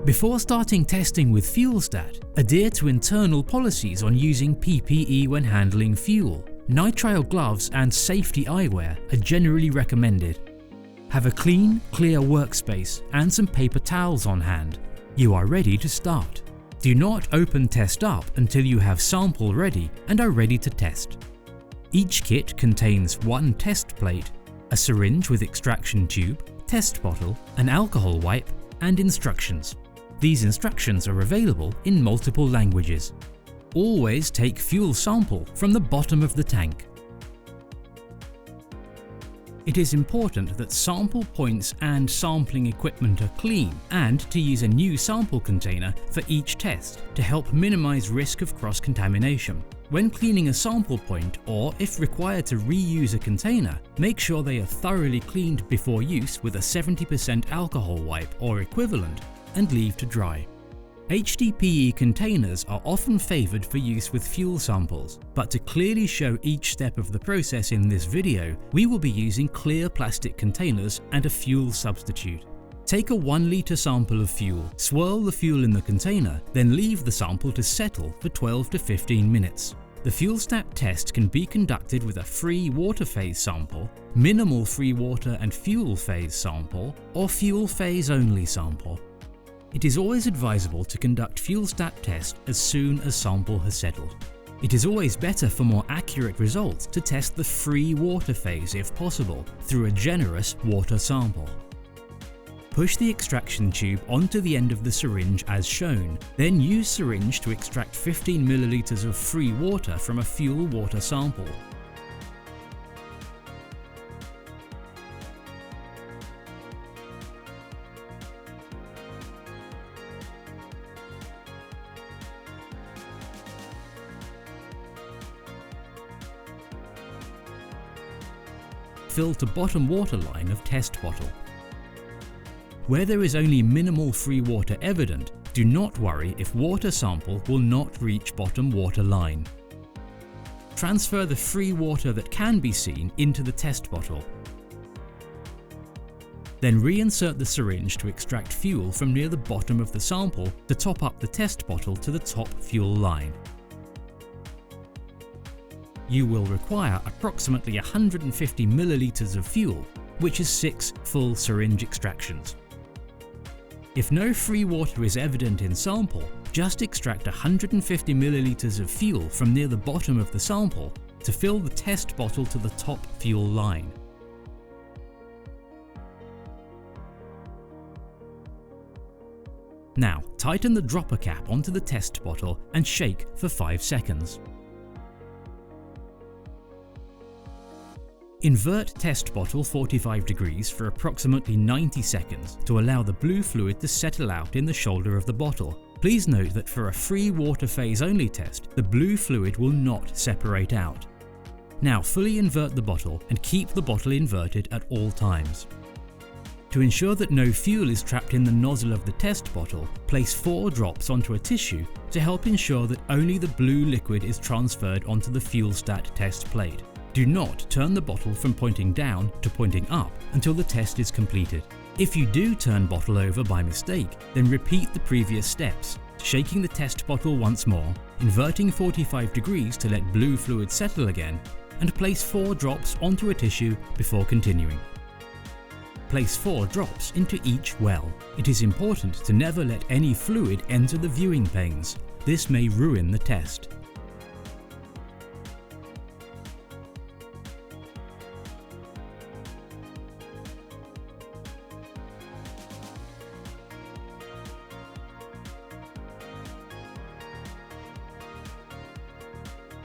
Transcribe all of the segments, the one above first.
Before starting testing with FUELSTAT, adhere to internal policies on using PPE when handling fuel. Nitrile gloves and safety eyewear are generally recommended. Have a clean, clear workspace and some paper towels on hand. You are ready to start. Do not open Test Up until you have sample ready and are ready to test. Each kit contains one test plate, a syringe with extraction tube, test bottle, an alcohol wipe, and instructions. These instructions are available in multiple languages. Always take fuel sample from the bottom of the tank. It is important that sample points and sampling equipment are clean and to use a new sample container for each test to help minimize risk of cross-contamination. When cleaning a sample point, or if required to reuse a container, make sure they are thoroughly cleaned before use with a 70% alcohol wipe or equivalent and leave to dry. HDPE containers are often favoured for use with fuel samples, but to clearly show each step of the process in this video, we will be using clear plastic containers and a fuel substitute. Take a 1 litre sample of fuel, swirl the fuel in the container, then leave the sample to settle for 12 to 15 minutes. The FUELSTAT test can be conducted with a free water phase sample, minimal free water and fuel phase sample, or fuel phase only sample. It is always advisable to conduct FUELSTAT test as soon as sample has settled. It is always better for more accurate results to test the free water phase if possible through a generous water sample. Push the extraction tube onto the end of the syringe as shown, then use syringe to extract 15 ml of free water from a fuel water sample. Fill to bottom water line of test bottle. Where there is only minimal free water evident, do not worry if water sample will not reach bottom water line. Transfer the free water that can be seen into the test bottle. Then reinsert the syringe to extract fuel from near the bottom of the sample to top up the test bottle to the top fuel line. You will require approximately 150 ml of fuel, which is 6 full syringe extractions. If no free water is evident in sample, just extract 150 ml of fuel from near the bottom of the sample to fill the test bottle to the top fuel line. Now, tighten the dropper cap onto the test bottle and shake for 5 seconds. Invert test bottle 45 degrees for approximately 90 seconds to allow the blue fluid to settle out in the shoulder of the bottle. Please note that for a free water phase only test, the blue fluid will not separate out. Now fully invert the bottle and keep the bottle inverted at all times. To ensure that no fuel is trapped in the nozzle of the test bottle, place 4 drops onto a tissue to help ensure that only the blue liquid is transferred onto the FUELSTAT test plate. Do not turn the bottle from pointing down to pointing up until the test is completed. If you do turn bottle over by mistake, then repeat the previous steps, shaking the test bottle once more, inverting 45 degrees to let blue fluid settle again, and place 4 drops onto a tissue before continuing. Place 4 drops into each well. It is important to never let any fluid enter the viewing panes. This may ruin the test.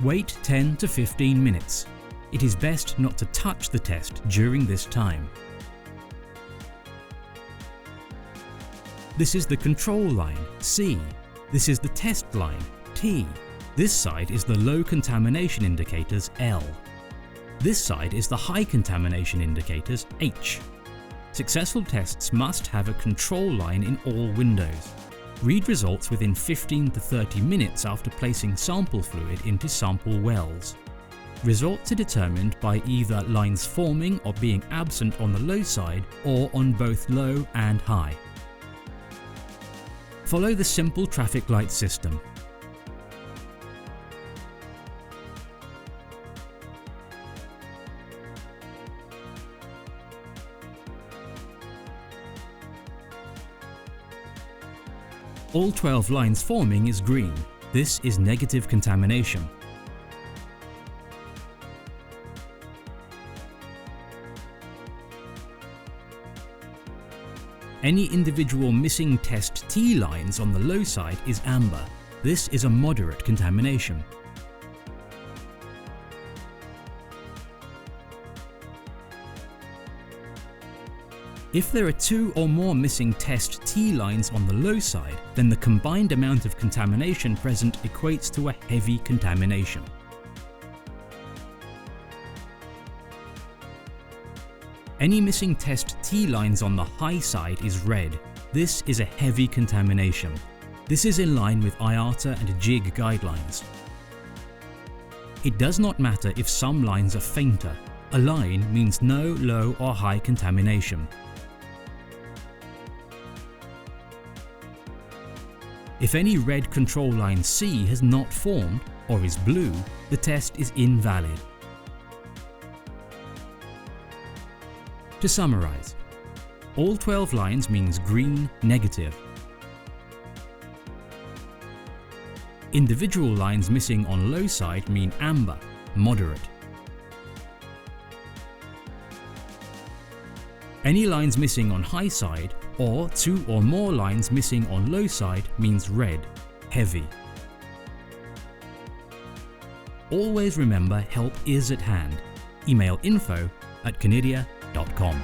Wait 10 to 15 minutes. It is best not to touch the test during this time. This is the control line, C. This is the test line, T. This side is the low contamination indicators, L. This side is the high contamination indicators, H. Successful tests must have a control line in all windows. Read results within 15 to 30 minutes after placing sample fluid into sample wells. Results are determined by either lines forming or being absent on the low side or on both low and high. Follow the simple traffic light system. All 12 lines forming is green. This is negative contamination. Any individual missing test T lines on the low side is amber. This is a moderate contamination. If there are 2 or more missing test T lines on the low side, then the combined amount of contamination present equates to a heavy contamination. Any missing test T lines on the high side is red. This is a heavy contamination. This is in line with IATA and JIG guidelines. It does not matter if some lines are fainter. A line means no low or high contamination. If any red control line C has not formed or is blue, the test is invalid. To summarize, all 12 lines means green, negative. Individual lines missing on low side mean amber, moderate. Any lines missing on high side or 2 or more lines missing on low side means red, heavy. Always remember, help is at hand. Email info@canidia.com.